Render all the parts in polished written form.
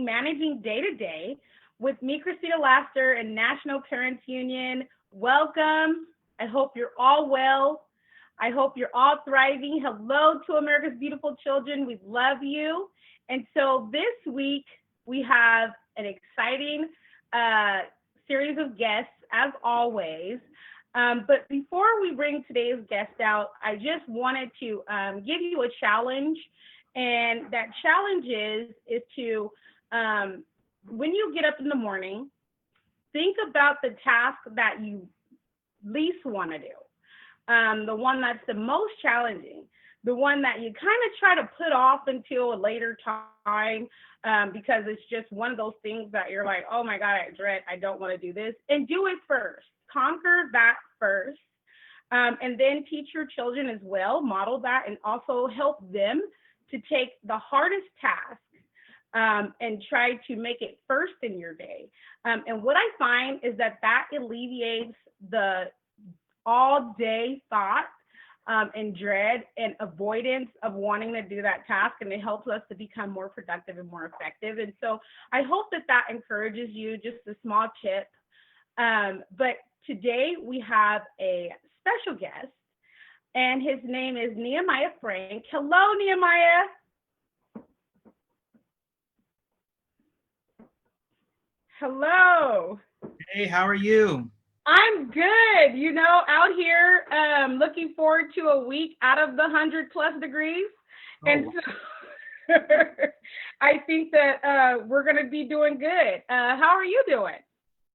Managing Day to Day with me, Christina Laster, and National Parents Union. Welcome. I hope you're all well. I hope you're all thriving. Hello to America's beautiful children. We love you. And so this week, we have an exciting series of guests, as always. But before we bring today's guest out, I just wanted to give you a challenge. And that challenge is to, when you get up in the morning, think about the task that you least want to do, the one that's the most challenging, the one that you kind of try to put off until a later time because it's just one of those things that you're like, oh my God, I dread, I don't want to do this, and do it first. Conquer that first, and then teach your children as well, model that, and also help them to take the hardest task and try to make it first in your day. And what I find is that alleviates the all day thought and dread and avoidance of wanting to do that task, and it helps us to become more productive and more effective. And so I hope that encourages you, just a small tip. But today we have a special guest, and his name is Nehemiah Frank. Hello, Nehemiah. Hello. Hey, how are you? I'm good. You know, out here looking forward to a week out of the 100+ degrees. Oh. And so I think that we're going to be doing good. How are you doing?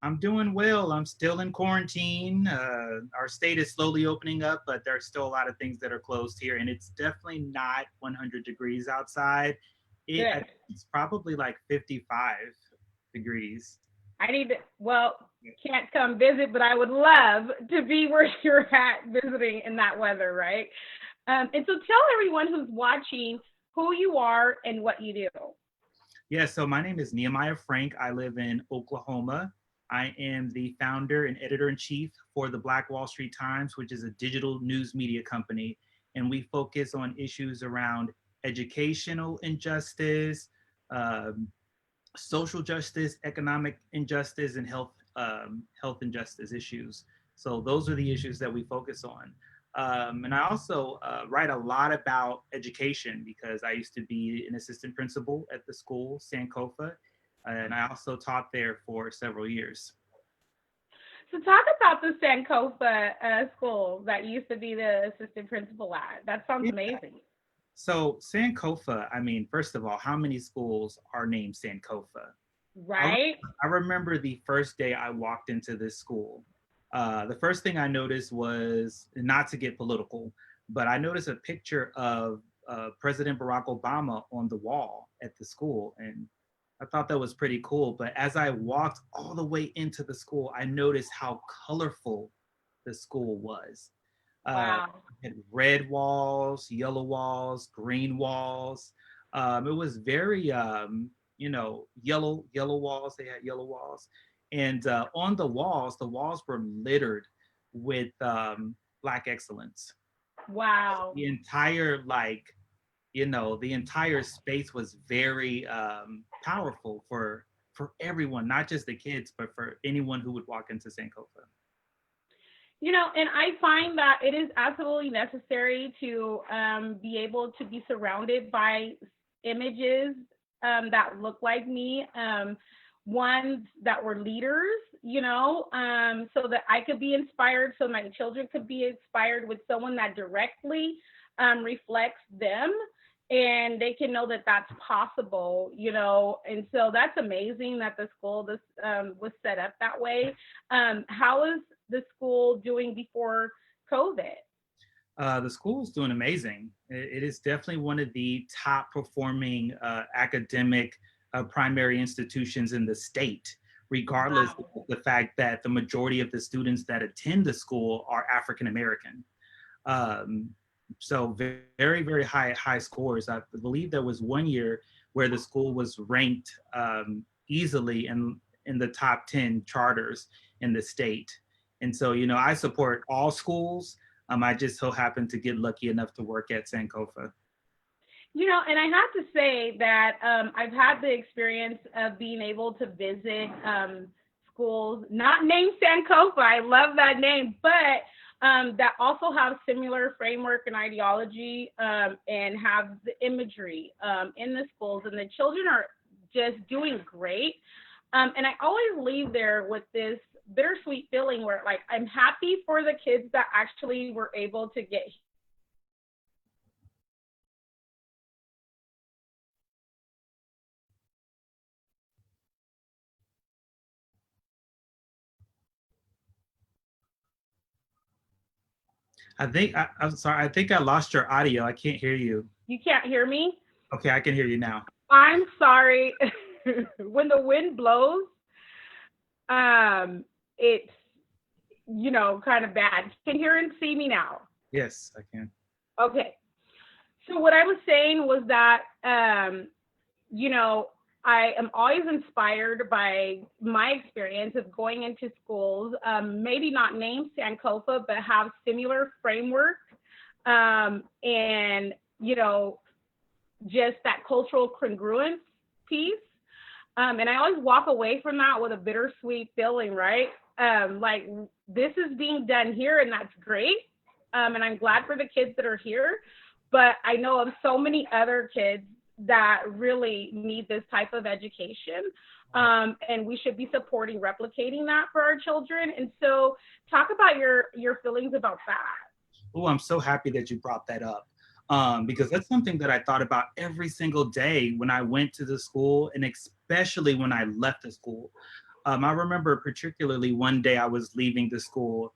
I'm doing well. I'm still in quarantine. Our state is slowly opening up, but there's still a lot of things that are closed here. And it's definitely not 100 degrees outside. It's probably like 55 degrees. Can't come visit, but I would love to be where you're at visiting in that weather, right? And so tell everyone who's watching who you are and what you do. Yeah, so my name is Nehemiah Frank. I live in Oklahoma. I am the founder and editor-in-chief for the Black Wall Street Times, which is a digital news media company. And we focus on issues around educational injustice, social justice, economic injustice, and health injustice issues. So those are the issues that we focus on. And I also write a lot about education because I used to be an assistant principal at the school, Sankofa, and I also taught there for several years. So talk about the Sankofa school that you used to be the assistant principal at. That sounds amazing. So Sankofa, I mean, first of all, how many schools are named Sankofa? Right. I remember the first day I walked into this school. The first thing I noticed was, not to get political, but I noticed a picture of President Barack Obama on the wall at the school. And I thought that was pretty cool. But as I walked all the way into the school, I noticed how colorful the school was. Wow. It had red walls, yellow walls, green walls. It was very, yellow walls. They had yellow walls. And on the walls were littered with Black excellence. Wow. The entire, the entire space was very powerful for everyone, not just the kids, but for anyone who would walk into Sankofa. You know, and I find that it is absolutely necessary to be able to be surrounded by images that look like me, ones that were leaders, so that I could be inspired, so my children could be inspired with someone that directly reflects them, and they can know that that's possible, and so that's amazing that the school was set up that way. How is the school doing before COVID? The school is doing amazing. It is definitely one of the top performing academic primary institutions in the state, regardless of the fact that the majority of the students that attend the school are African American. So very, very high scores. I believe there was one year where the school was ranked easily in the top 10 charters in the state. And so, I support all schools. I just so happened to get lucky enough to work at Sankofa. You know, and I have to say that I've had the experience of being able to visit schools, not named Sankofa, I love that name, but that also have similar framework and ideology and have the imagery in the schools, and the children are just doing great. And I always leave there with this bittersweet feeling where, like, I'm happy for the kids that actually were able to get I'm sorry. I think I lost your audio. I can't hear you. You can't hear me? Okay, I can hear you now. I'm sorry. When the wind blows, it's, you know, kind of bad. Can you hear and see me now? Yes, I can. Okay. So what I was saying was that, you know, I am always inspired by my experience of going into schools, maybe not named Sankofa, but have similar framework, and, you know, just that cultural congruence piece. And I always walk away from that with a bittersweet feeling, right? Like, this is being done here, and that's great. And I'm glad for the kids that are here. But I know of so many other kids that really need this type of education. And we should be supporting, replicating that for our children. And so, talk about your feelings about that. Oh, I'm so happy that you brought that up, because that's something that I thought about every single day when I went to the school, and especially when I left the school. I remember particularly one day I was leaving the school,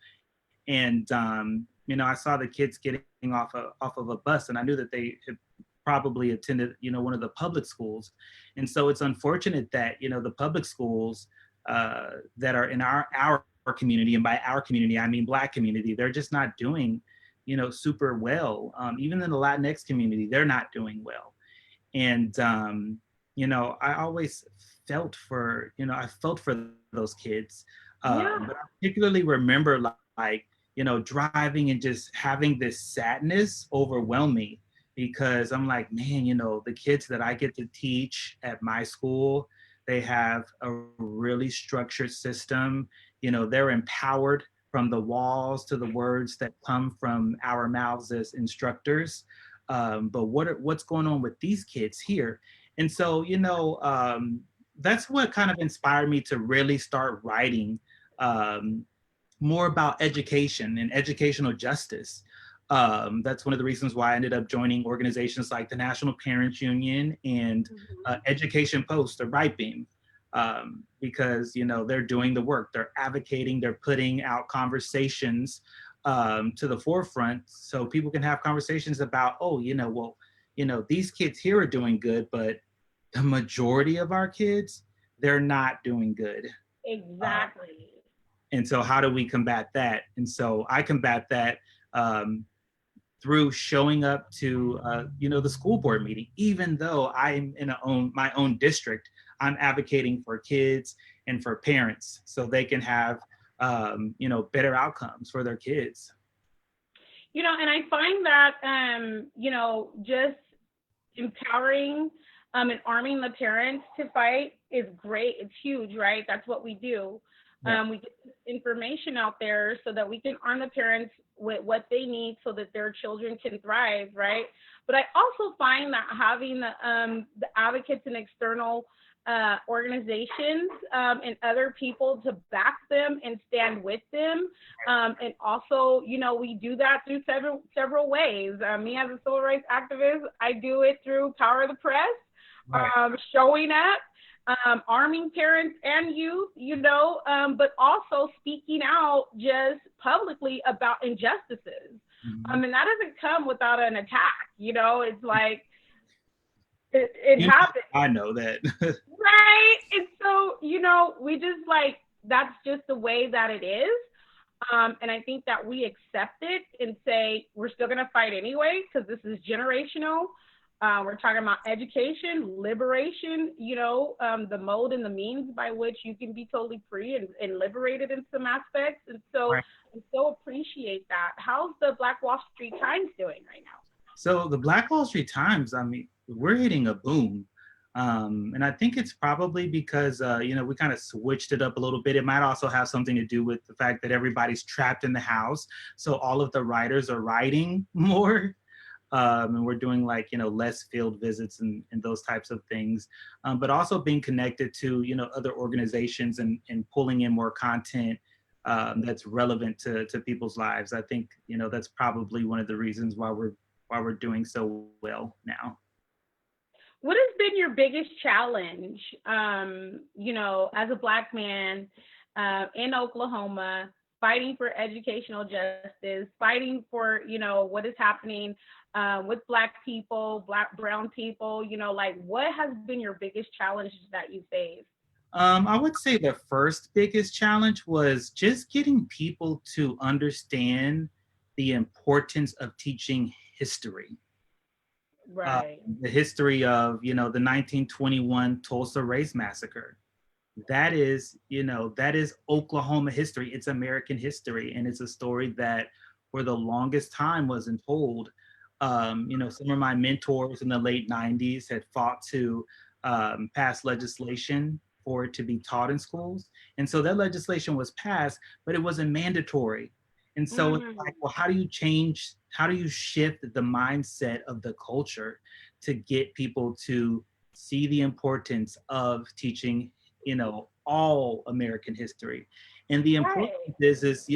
and I saw the kids getting off of a bus, and I knew that they had probably attended, one of the public schools. And so it's unfortunate that, the public schools that are in our community, and by our community I mean Black community, they're just not doing, super well. Even in the Latinx community, they're not doing well. And I always felt for those kids. Yeah. But I particularly remember, like, driving and just having this sadness overwhelm me, because I'm like, man, the kids that I get to teach at my school, they have a really structured system. They're empowered from the walls to the words that come from our mouths as instructors. But what's going on with these kids here? And so, that's what kind of inspired me to really start writing um, more about education and educational justice. That's one of the reasons why I ended up joining organizations like the National Parents Union and Mm-hmm. Education Post or Right Beam, because they're doing the work, they're advocating, they're putting out conversations to the forefront, so people can have conversations about, oh, these kids here are doing good, but the majority of our kids, they're not doing good. Uh, Exactly. and so how do we combat that? And so I combat that um, through showing up to the school board meeting. Even though I'm in my own district, I'm advocating for kids and for parents so they can have better outcomes for their kids. You know, and I find that, you know, just empowering and arming the parents to fight is great. It's huge, right? That's what we do. Yeah. We get information out there so that we can arm the parents with what they need so that their children can thrive, right? But I also find that having the advocates and external organizations and other people to back them and stand with them. And also, you know, we do that through several ways. Me as a civil rights activist, I do it through Power of the Press, Right. showing up, arming parents and youth, you know, but also speaking out just publicly about injustices. Mm-hmm. And that doesn't come without an attack, you know, it's like, it You know, happens. I know that. Right. And so, you know, we just like, that's just the way that it is. And I think that we accept it and say, we're still going to fight anyway, because this is generational. We're talking about education, liberation, you know, the mode and the means by which you can be totally free and liberated in some aspects. And so Right. I so appreciate that. How's the Black Wall Street Times doing right now? So the Black Wall Street Times, I mean, we're hitting a boom. And I think it's probably because, we kind of switched it up a little bit. It might also have something to do with the fact that everybody's trapped in the house. So all of the writers are writing more. And we're doing like, less field visits and those types of things. But also being connected to, other organizations and pulling in more content that's relevant to people's lives. I think, that's probably one of the reasons why we're doing so well now. What has been your biggest challenge, as a Black man in Oklahoma, fighting for educational justice, fighting for, what is happening with Black people, brown people, like what has been your biggest challenge that you faced? I would say the first biggest challenge was just getting people to understand the importance of teaching history. uh, Right, the history of the 1921 Tulsa Race Massacre. That is Oklahoma history. It's American history, and it's a story that for the longest time wasn't told. Some of my mentors in the late 90s had fought to pass legislation for it to be taught in schools, and so that legislation was passed, but it wasn't mandatory. And so it's like, mm, well, how do you shift the mindset of the culture to get people to see the importance of teaching, all American history? And the importance right, is,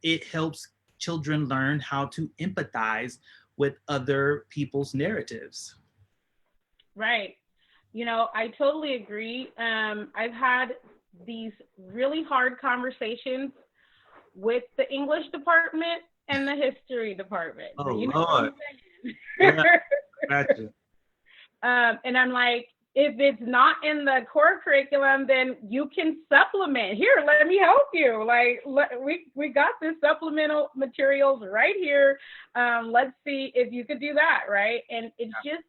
it helps children learn how to empathize with other people's narratives. right. I totally agree. I've had these really hard conversations with the English department and the history department. Oh You know what Lord. I'm saying? Yeah, gotcha. And I'm like, if it's not in the core curriculum, then you can supplement. Here, let me help you. Like, we got this supplemental materials right here. Let's see if you could do that, right? And it's just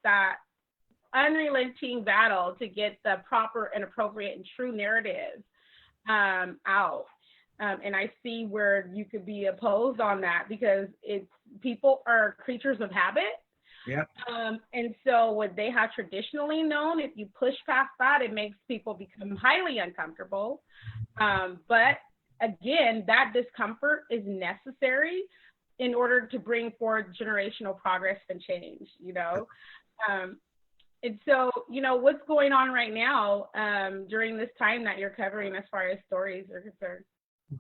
that unrelenting battle to get the proper and appropriate and true narrative out. And I see where you could be opposed on that because it's people are creatures of habit. Yeah. And so what they have traditionally known, if you push past that, it makes people become highly uncomfortable. But again, that discomfort is necessary in order to bring forth generational progress and change. Um, and so, what's going on right now during this time that you're covering as far as stories are concerned?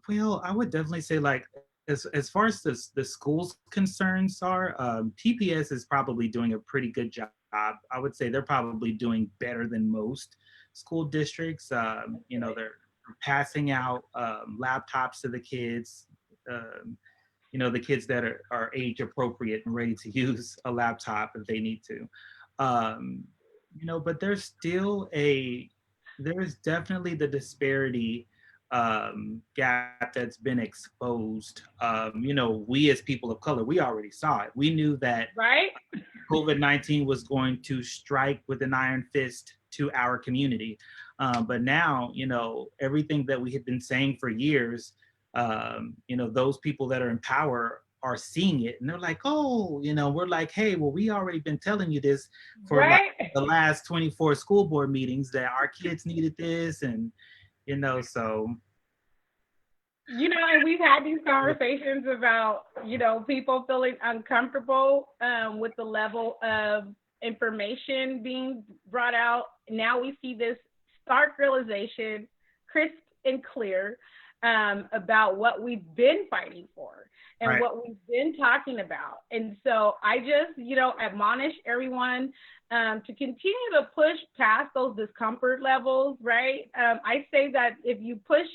Well, I would definitely say, like, as far as the school's concerns are, TPS is probably doing a pretty good job. I would say they're probably doing better than most school districts. They're passing out laptops to the kids. The kids that are age appropriate and ready to use a laptop if they need to. Um, but there's definitely the disparity gap that's been exposed. We as people of color, we already saw it. We knew that Right? COVID-19 was going to strike with an iron fist to our community. But now, everything that we had been saying for years, those people that are in power are seeing it and they're like, oh, we're like, hey, well, we already been telling you this for like Right? the last 24 school board meetings that our kids needed this. And, so. And we've had these conversations about, people feeling uncomfortable with the level of information being brought out. Now we see this stark realization, crisp and clear, about what we've been fighting for and Right. what we've been talking about. And so I just, admonish everyone to continue to push past those discomfort levels, right? I say that if you push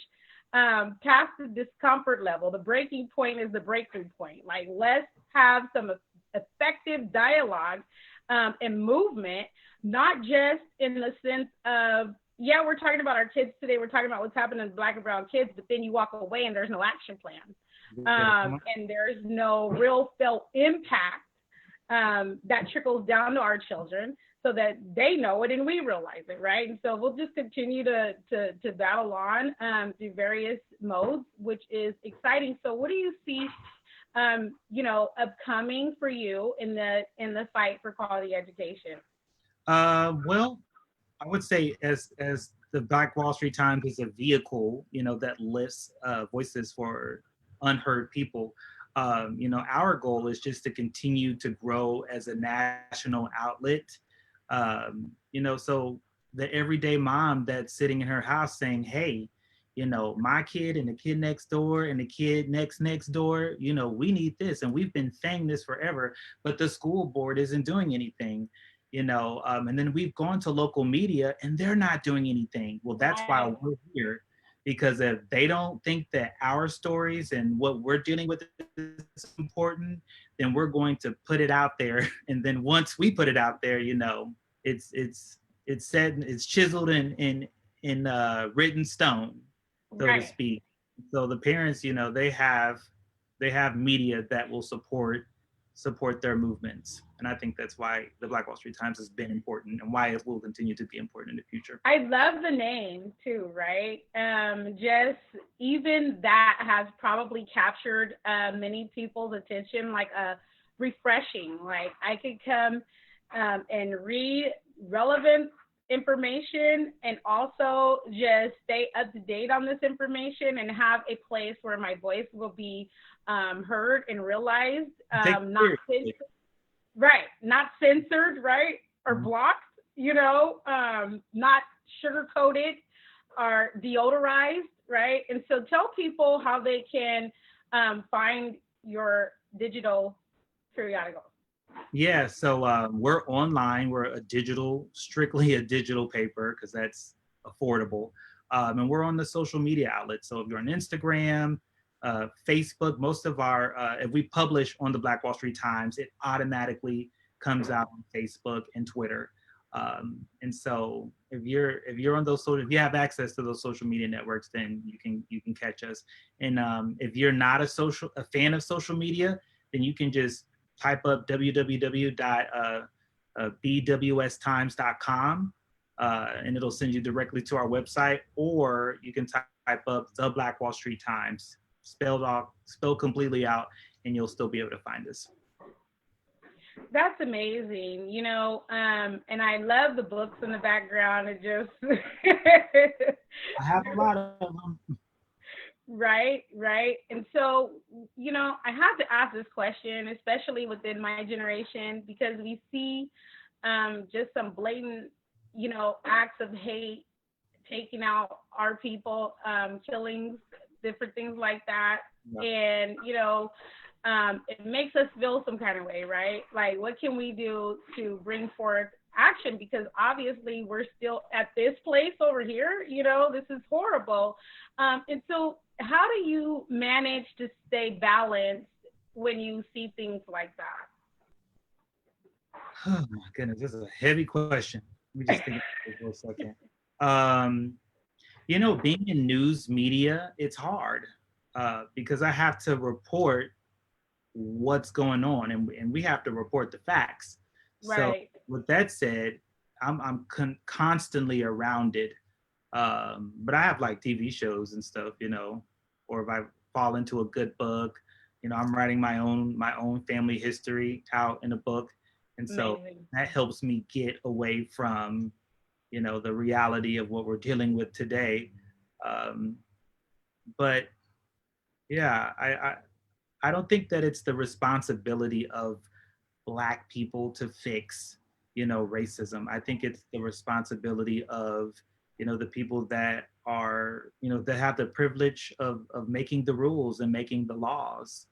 past the discomfort level, the breaking point is the breakthrough point. Like, let's have some effective dialogue and movement, not just in the sense of, yeah, we're talking about our kids today, we're talking about what's happening to Black and brown kids, but then you walk away and there's no action plan. And there's no real felt impact that trickles down to our children so that they know it and we realize it, right? And so we'll just continue to battle on through various modes, which is exciting. So what do you see upcoming for you in the fight for quality education? Well, I would say as the Black Wall Street Times is a vehicle, that lifts voices for unheard people. Our goal is just to continue to grow as a national outlet. So the everyday mom that's sitting in her house saying, "Hey, my kid and the kid next door and the kid next door, we need this, and we've been saying this forever, but the school board isn't doing anything." And then we've gone to local media and they're not doing anything. Well, that's why Right. we're here, because if they don't think that our stories and what we're dealing with is important, then we're going to put it out there. And then once we put it out there, it's said, it's chiseled in written stone, so to Right. speak. So the parents, they have media that will support their movements. And I think that's why the Black Wall Street Times has been important and why it will continue to be important in the future. I love the name too, right? Just even that has probably captured many people's attention, like a refreshing. Like I could come and read relevant information and also just stay up to date on this information and have a place where my voice will be heard and realized, Take not seriously. right, not censored, right, or Mhm. blocked, not sugar coated or deodorized, right? And so tell people how they can find your digital periodicals. Yeah, so we're online. We're strictly a digital paper because that's affordable. And we're on the social media outlets. So if you're on Instagram, Facebook, if we publish on the Black Wall Street Times, it automatically comes out on Facebook and Twitter. And so if you're on those social, if you have access to those social media networks, then you can catch us. And if you're not a fan of social media, then you can just type up www.bwstimes.com, and it'll send you directly to our website, or you can type up the Black Wall Street Times, spelled completely out, and you'll still be able to find us. That's amazing, and I love the books in the background. It just I have a lot of them. right, right. And so, I have to ask this question, especially within my generation, because we see just some blatant, acts of hate taking out our people, killings, different things like that. Yeah. And, it makes us feel some kind of way, right? Like, what can we do to bring forth action? Because obviously we're still at this place over here, this is horrible. And so, how do you manage to stay balanced when you see things like Oh my goodness, this is a heavy question. Let me just that? think about it for a second. Um, being in news media, it's hard because I have to report what's going on, and we have to report the facts. So Right. with that said, I'm constantly around it. But I have like TV shows and stuff, or if I fall into a good book, I'm writing my own family history out in a book, and so Amazing. that helps me get away from the reality of what we're dealing with today. Um, but yeah, I don't think that it's the responsibility of Black people to fix racism. I think it's the responsibility of the people that are that have the privilege of making the rules and making the laws.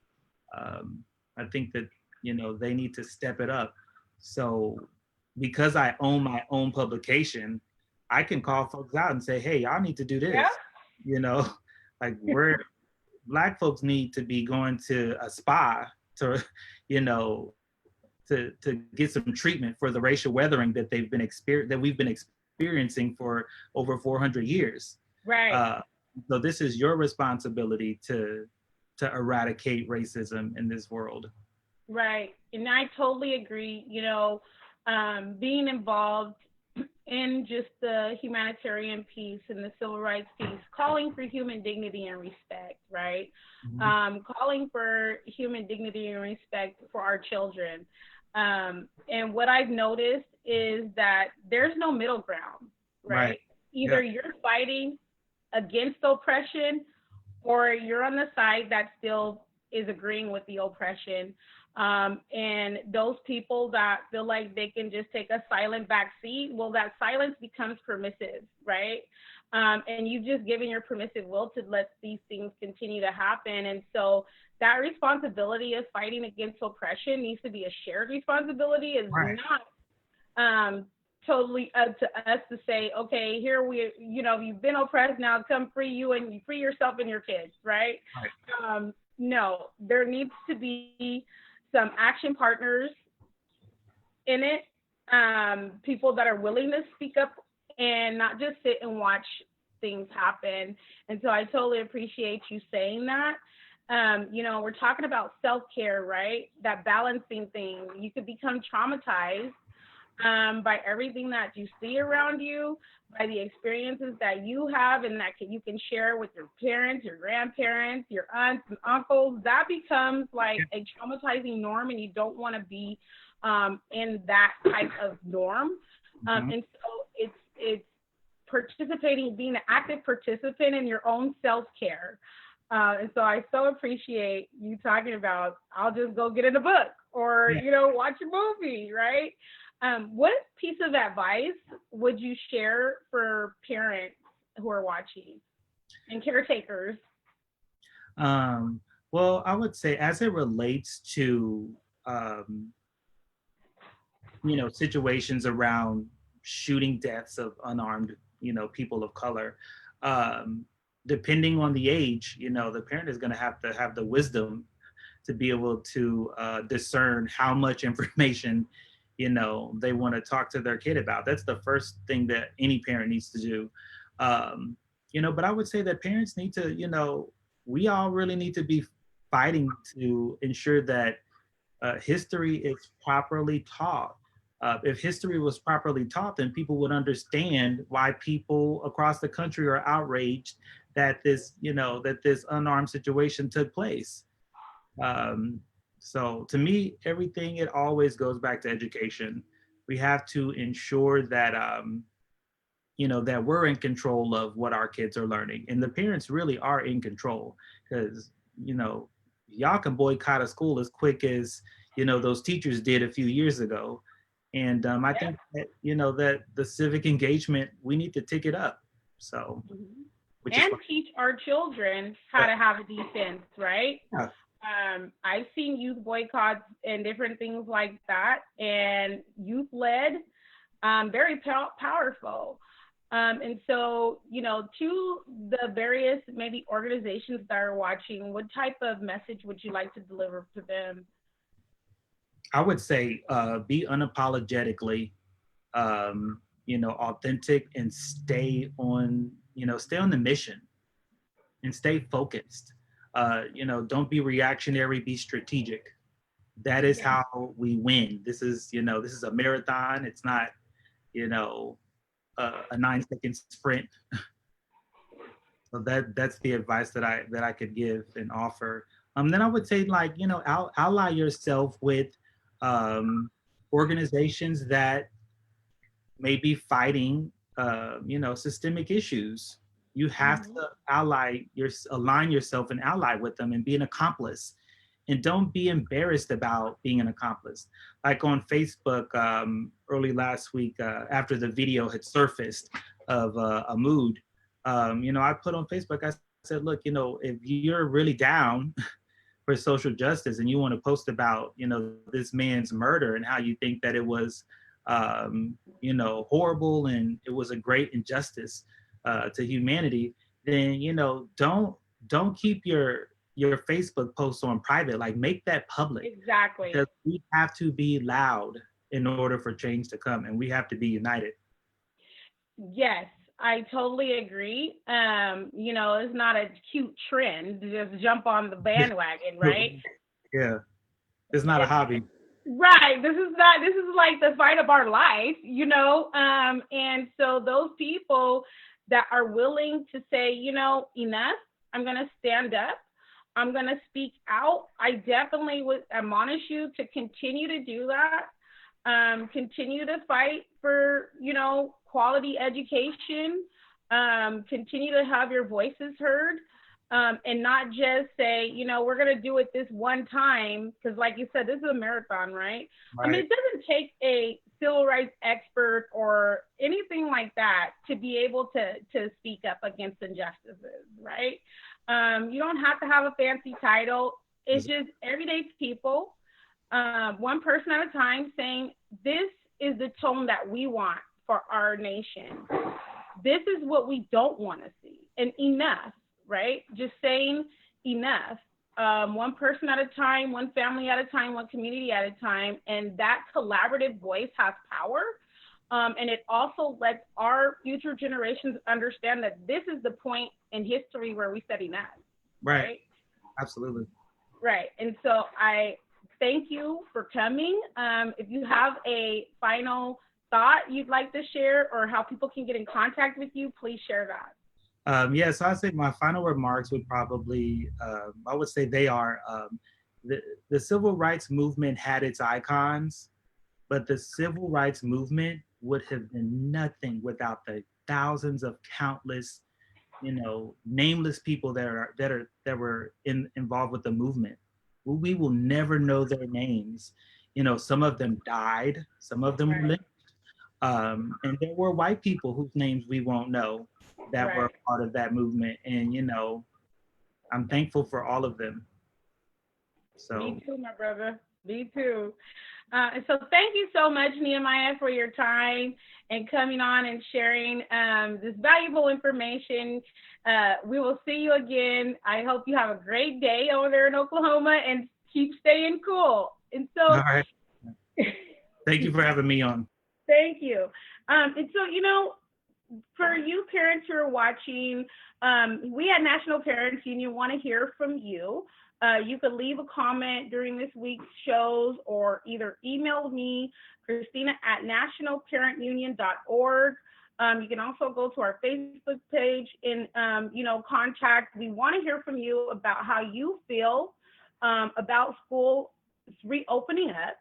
I think that they need to step it up. So because I own my own publication, I can call folks out and say, hey, y'all need to do Yeah. this. you know like we're Black folks need to be going to a spa to you know to get some treatment for the racial weathering that we've been experiencing for over 400 years. Right. Uh, so this is your responsibility to eradicate racism in this world. Right. And I totally agree. Being involved in just the humanitarian piece and the civil rights piece, calling for human dignity and respect, right? Mhm. Calling for human dignity and respect for our children. And what I've noticed is that there's no middle ground, Right. right? Yeah. Either you're fighting against oppression or you're on the side that still is agreeing with the oppression. And those people that feel like they can just take a silent back seat, well, that silence becomes permissive, right? And you've just given your permissive will to let these things continue to happen. And so that responsibility of fighting against oppression needs to be a shared responsibility. Is Right. not um, totally up to us to say, okay, here we, you've been oppressed, now come free you and you free yourself and your kids, right? Right. No, there needs to be some action partners in it, people that are willing to speak up and not just sit and watch things happen. And so I totally appreciate you saying that. We're talking about self care, right? That balancing thing. You could become traumatized by everything that you see around you, by the experiences that you have and that you can share with your parents, your grandparents, your aunts and uncles. That becomes like a traumatizing norm, and you don't want to be in that type of norm. Mhm. And so it's participating, being an active participant in your own self care. And so I so appreciate you talking about, I'll just go get in a book or, Yeah. watch a movie, right? What piece of advice would you share for parents who are watching and caretakers? Um, well, I would say as it relates to um, situations around shooting deaths of unarmed, people of color, um, depending on the age, the parent is going to have the wisdom to be able to discern how much information they want to talk to their kid about. That's the first thing that any parent needs to do. um, but I would say that parents need to, we all really need to be fighting to ensure that history is properly taught. If history was properly taught, then people would understand why people across the country are outraged that this unarmed situation took place. um, so to me, everything, it always goes back to education. We have to ensure that that we're in control of what our kids are learning, and the parents really are in control, because you know y'all can boycott a school as quick as those teachers did a few years ago. And I Yeah. think that that the civic engagement, we need to tick it up. So, Mhm. which is And why, teach our children how yeah, to have a defense, right? yeah, I've seen youth boycotts and different things like that, and youth led, very powerful. And so, to the various maybe organizations that are watching, what type of message would you like to deliver to them? I would say be unapologetically authentic, and stay on the mission, and stay focused. Don't be reactionary, be strategic. That is Yeah. how we win. This is a marathon. It's not, you know, a 9 second sprint. So that's the advice that I could give and offer. Then I would say, like, ally yourself with um, organizations that may be fighting systemic issues. You have Mm-hmm. to align yourself and ally with them and be an accomplice. And don't be embarrassed about being an accomplice. Like on Facebook, early last week, after the video had surfaced of a mood, I put on Facebook, I said, look, if you're really down for social justice and you want to post about this man's murder and how you think that it was horrible and it was a great injustice to humanity, then don't keep your Facebook posts on private. Like, make that public, because Exactly. we have to be loud in order for change to come, and we have to be united. Yes, I totally agree. It's not a cute trend to just jump on the bandwagon, right? Yeah, it's not a It's hobby. Right. This is like the fight of our life, you know? And so those people that are willing to say, you know, enough, I'm going to stand up. I'm going to speak out. I definitely would admonish you to continue to do that. Continue to fight for, you know, quality education. Continue to have your voices heard. And not just say, you know, we're going to do it this one time. Because, like you said, this is a marathon, right? I mean, Right. it doesn't take a civil rights expert or anything like that to be able to speak up against injustices, right? You don't have to have a fancy title. It's just everyday people, one person at a time, saying, this is the tone that we want for our nation. This is what we don't want to see. And enough, right? Just saying enough. One person at a time, one family at a time, one community at a time. And that collaborative voice has power. And it also lets our future generations understand that this is the point in history where we said enough. Right. Right. Absolutely. Right. And so I thank you for coming. If you have a final thought you'd like to share or how people can get in contact with you, please share that. Yeah, so I'd say my final remarks would probably, I would say they are, the civil rights movement had its icons, but the civil rights movement would have been nothing without the thousands of countless, you know, nameless people that were involved with the movement. We will never know their names. You know, some of them died, some of them were Right. lynched, and there were white people whose names we won't know that were Right. a part of that movement. And you know, I'm thankful for all of them. Me So, too, my brother. Me too. And so thank you so much, Nehemiah, for your time and coming on and sharing this valuable information. We will see you again. I hope you have a great day over there in Oklahoma and keep staying cool. And all so, right. Thank you for having me on. thank you. And so, you know, for you parents who are watching, we at National Parents Union want to hear from you. You could leave a comment during this week's shows or either email me, Christina at nationalparentunion.org. You can also go to our Facebook page and, you know, contact. We want to hear from you about how you feel about school reopening up.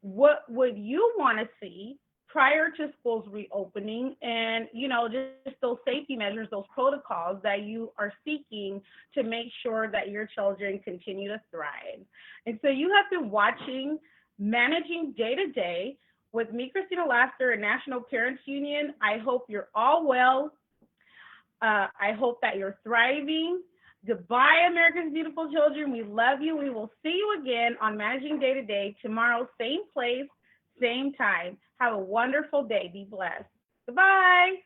What would you want to see prior to schools reopening, and you know, just those safety measures, those protocols that you are seeking to make sure that your children continue to thrive. And so you have been watching Managing Day to Day with me, Christina Laster, and National Parents Union. I hope you're all well. I hope that you're thriving. Goodbye, America's beautiful children. We love you. We will see you again on Managing Day to Day tomorrow, same place, same time. Have a wonderful day. Be blessed. Goodbye.